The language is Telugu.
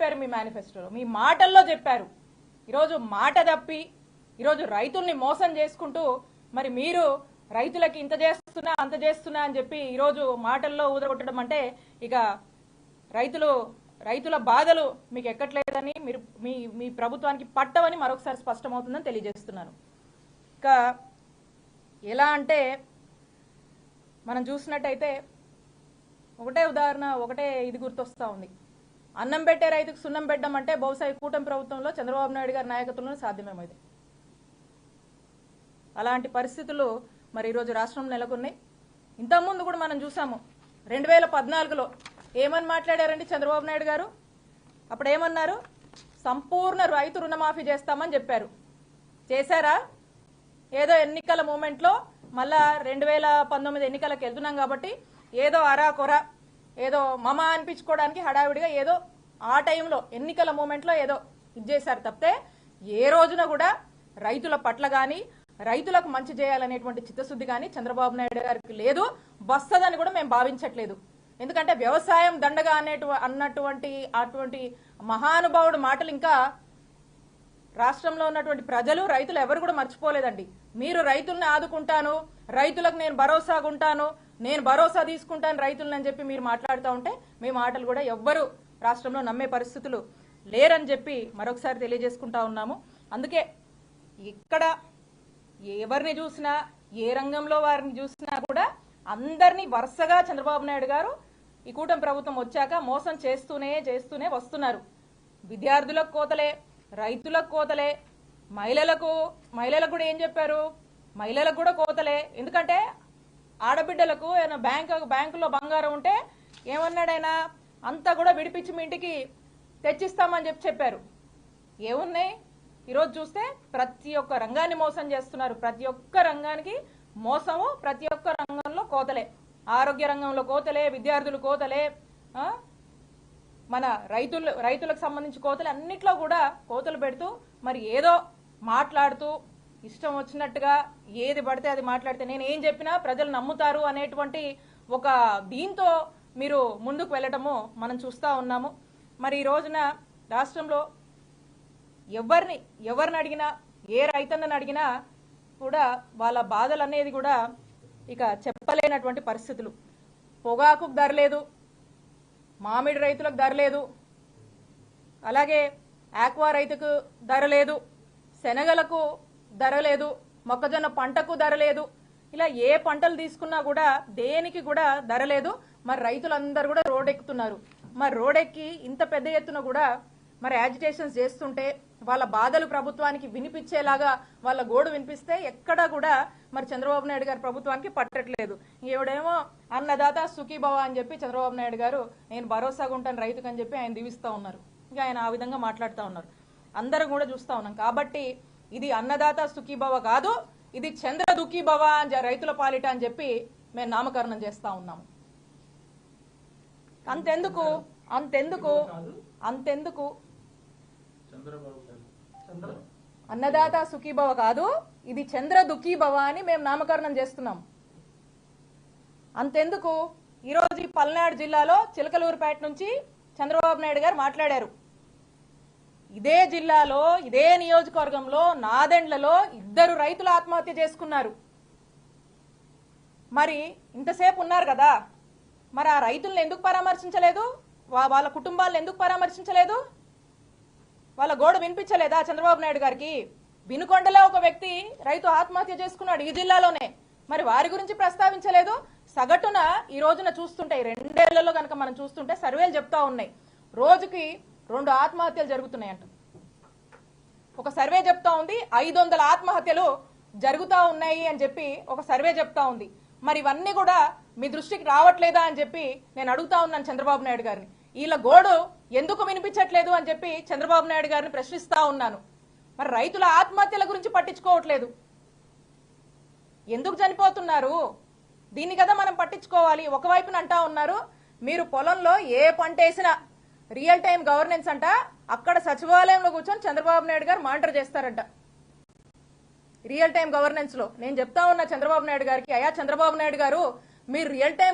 చెప్పారు మీ మేనిఫెస్టోలో, మీ మాటల్లో చెప్పారు. ఈరోజు మాట తప్పి ఈరోజు రైతుల్ని మోసం చేసుకుంటూ మరి మీరు రైతులకి ఇంత చేస్తున్నా అంత చేస్తున్నా అని చెప్పి ఈరోజు మాటల్లో ఊదగొట్టడం అంటే ఇక రైతుల బాధలు మీకు ఎక్కట్లేదని మీరు మీ ప్రభుత్వానికి పట్టవని మరొకసారి స్పష్టమవుతుందని తెలియజేస్తున్నాను. ఇక ఎలా అంటే మనం చూసినట్టయితే ఒకటే ఉదాహరణ, ఒకటే ఇది గుర్తొస్తూ ఉంది. అన్నం పెట్టే రైతుకు సున్నం పెట్టడం అంటే బహుశా కూటమి ప్రభుత్వంలో చంద్రబాబు నాయుడు గారి నాయకత్వంలో సాధ్యమేమైంది. అలాంటి పరిస్థితులు మరి ఈరోజు రాష్ట్రంలో నెలకొన్నాయి. ఇంతకుముందు కూడా మనం చూసాము 2014లో ఏమని మాట్లాడారండి చంద్రబాబు నాయుడు గారు. అప్పుడు ఏమన్నారు? సంపూర్ణ రైతు రుణమాఫీ చేస్తామని చెప్పారు. చేశారా? ఏదో ఎన్నికల మూమెంట్లో మళ్ళా 2019 ఎన్నికలకు వెళ్తున్నాం కాబట్టి ఏదో అరాకొర ఏదో మమ అనిపించుకోవడానికి హడావిడిగా ఏదో ఆ టైంలో ఎన్నికల మూమెంట్లో ఏదో ఇచ్చేశారు తప్పితే ఏ రోజున కూడా రైతుల పట్ల కానీ రైతులకు మంచి చేయాలనేటువంటి చిత్తశుద్ధి కానీ చంద్రబాబు నాయుడు గారికి లేదు, వస్తుందని కూడా మేము భావించట్లేదు. ఎందుకంటే వ్యవసాయం దండగా అటువంటి మహానుభావుడు మాటలు ఇంకా రాష్ట్రంలో ఉన్నటువంటి ప్రజలు రైతులు ఎవరు కూడా మర్చిపోలేదండి. మీరు రైతుల్ని ఆదుకుంటాను, రైతులకు నేను భరోసాగా ఉంటాను, నేను భరోసా తీసుకుంటాను రైతులను అని చెప్పి మీరు మాట్లాడుతూ ఉంటే మీ మాటలు కూడా ఎవ్వరు రాష్ట్రంలో నమ్మే పరిస్థితులు లేరని చెప్పి మరొకసారి తెలియజేసుకుంటా ఉన్నాము. అందుకే ఇక్కడ ఎవరిని చూసినా ఏ రంగంలో వారిని చూసినా కూడా అందరినీ వరుసగా చంద్రబాబు నాయుడు గారు ఈ కూటమి ప్రభుత్వం వచ్చాక మోసం చేస్తూనే వస్తున్నారు. విద్యార్థులకు కోతలే, రైతులకు కోతలే, మహిళలకు కూడా ఏం చెప్పారు? మహిళలకు కూడా కోతలే. ఎందుకంటే ఆడబిడ్డలకు ఏమైనా బ్యాంకులో బంగారం ఉంటే ఏమన్నాడైనా అంతా కూడా విడిపించి మీ ఇంటికి తెచ్చిస్తామని చెప్పారు. ఏమున్నాయి? ఈరోజు చూస్తే ప్రతి ఒక్క రంగాన్ని మోసం చేస్తున్నారు. ప్రతి ఒక్క రంగానికి మోసము, ప్రతి ఒక్క రంగంలో కోతలే. ఆరోగ్య రంగంలో కోతలే, విద్యార్థులు కోతలే, మన రైతులకు సంబంధించి కోతలు, అన్నిట్లో కూడా కోతలు పెడుతూ మరి ఏదో మాట్లాడుతూ ఇష్టం వచ్చినట్టుగా ఏది పడితే అది మాట్లాడితే నేను ఏం చెప్పినా ప్రజలు నమ్ముతారు అనేటువంటి ఒక దీంతో మీరు ముందుకు వెళ్ళటము మనం చూస్తూ ఉన్నాము. మరి ఈ రోజున రాష్ట్రంలో ఎవరిని అడిగినా, ఏ రైతన్నని అడిగినా కూడా వాళ్ళ బాధలు అనేది కూడా ఇక చెప్పలేనటువంటి పరిస్థితులు. పొగాకుకు ధర లేదు, మామిడి రైతులకు ధర లేదు, అలాగే ఆక్వా రైతుకు ధర లేదు, శనగలకు ధర లేదు, మొక్కజొన్న పంటకు ధర లేదు. ఇలా ఏ పంటలు తీసుకున్నా కూడా దేనికి కూడా ధర లేదు. మరి రైతులందరూ కూడా రోడ్డెక్కుతున్నారు. మరి రోడ్డెక్కి ఇంత పెద్ద ఎత్తున కూడా మరి యాజిటేషన్స్ చేస్తుంటే వాళ్ళ బాధలు ప్రభుత్వానికి వినిపించేలాగా వాళ్ళ గోడు వినిపిస్తే ఎక్కడా కూడా మరి చంద్రబాబు నాయుడు గారి ప్రభుత్వానికి పట్టట్లేదు. ఈవిడేమో అన్నదాత సుఖీభవ అని చెప్పి చంద్రబాబు నాయుడు గారు నేను భరోసాగా ఉంటాను రైతుకు అని చెప్పి ఆయన దీవిస్తూ ఉన్నారు. ఇంకా ఆయన ఆ విధంగా మాట్లాడుతూ ఉన్నారు. అందరం కూడా చూస్తూ ఉన్నాం. కాబట్టి ఇది అన్నదాత సుఖీభవ కాదు, ఇది చంద్ర దుఃఖీభవ అని రైతుల పాలిట అని చెప్పి మేము నామకరణం చేస్తూ ఉన్నాము. అంతెందుకు అన్నదాత సుఖీభవ కాదు, ఇది చంద్ర దుఃఖీభవ అని మేము నామకరణం చేస్తున్నాం. అంతెందుకు, ఈరోజు ఈ పల్నాడు జిల్లాలో చిలకలూరుపేట నుంచి చంద్రబాబు నాయుడు గారు మాట్లాడారు. ఇదే జిల్లాలో ఇదే నియోజకవర్గంలో నాదెండ్లలో 2 రైతులు ఆత్మహత్య చేసుకున్నారు. మరి ఇంతసేపు ఉన్నారు కదా, మరి ఆ రైతులను ఎందుకు పరామర్శించలేదు? వాళ్ళ కుటుంబాలను ఎందుకు పరామర్శించలేదు? వాళ్ళ గోడు వినిపించలేదా చంద్రబాబు నాయుడు గారికి? వినుకొండలో ఒక వ్యక్తి రైతు ఆత్మహత్య చేసుకున్నాడు ఈ జిల్లాలోనే, మరి వారి గురించి ప్రస్తావించలేదు. సగటున ఈ రోజున చూస్తుంటే 2 ఏళ్లలో కనుక మనం చూస్తుంటే సర్వేలు చెప్తా ఉన్నాయి రోజుకి 2 ఆత్మహత్యలు జరుగుతున్నాయంట. ఒక సర్వే చెప్తా ఉంది 500 ఆత్మహత్యలు జరుగుతూ ఉన్నాయి అని చెప్పి ఒక సర్వే చెప్తా ఉంది. మరి ఇవన్నీ కూడా మీ దృష్టికి రావట్లేదా అని చెప్పి నేను అడుగుతా ఉన్నాను చంద్రబాబు నాయుడు గారిని. వీళ్ళ గోడు ఎందుకు వినిపించట్లేదు అని చెప్పి చంద్రబాబు నాయుడు గారిని ప్రశ్నిస్తా ఉన్నాను. మరి రైతుల ఆత్మహత్యల గురించి పట్టించుకోవట్లేదు. ఎందుకు చనిపోతున్నారు? దీన్ని కదా మనం పట్టించుకోవాలి. ఒకవైపున అంటా ఉన్నారు మీరు పొలంలో ఏ పంట వేసినా రియల్ టైం గవర్నెన్స్ అంట, అక్కడ సచివాలయంలో కూర్చొని చంద్రబాబు నాయుడు గారు మానిటర్ చేస్తారంట. రియల్ టైం గవర్నెన్స్ లో నేను చెప్తా ఉన్నా చంద్రబాబు నాయుడు గారికి, అయ్యా చంద్రబాబు నాయుడు గారు మీరు రియల్ టైం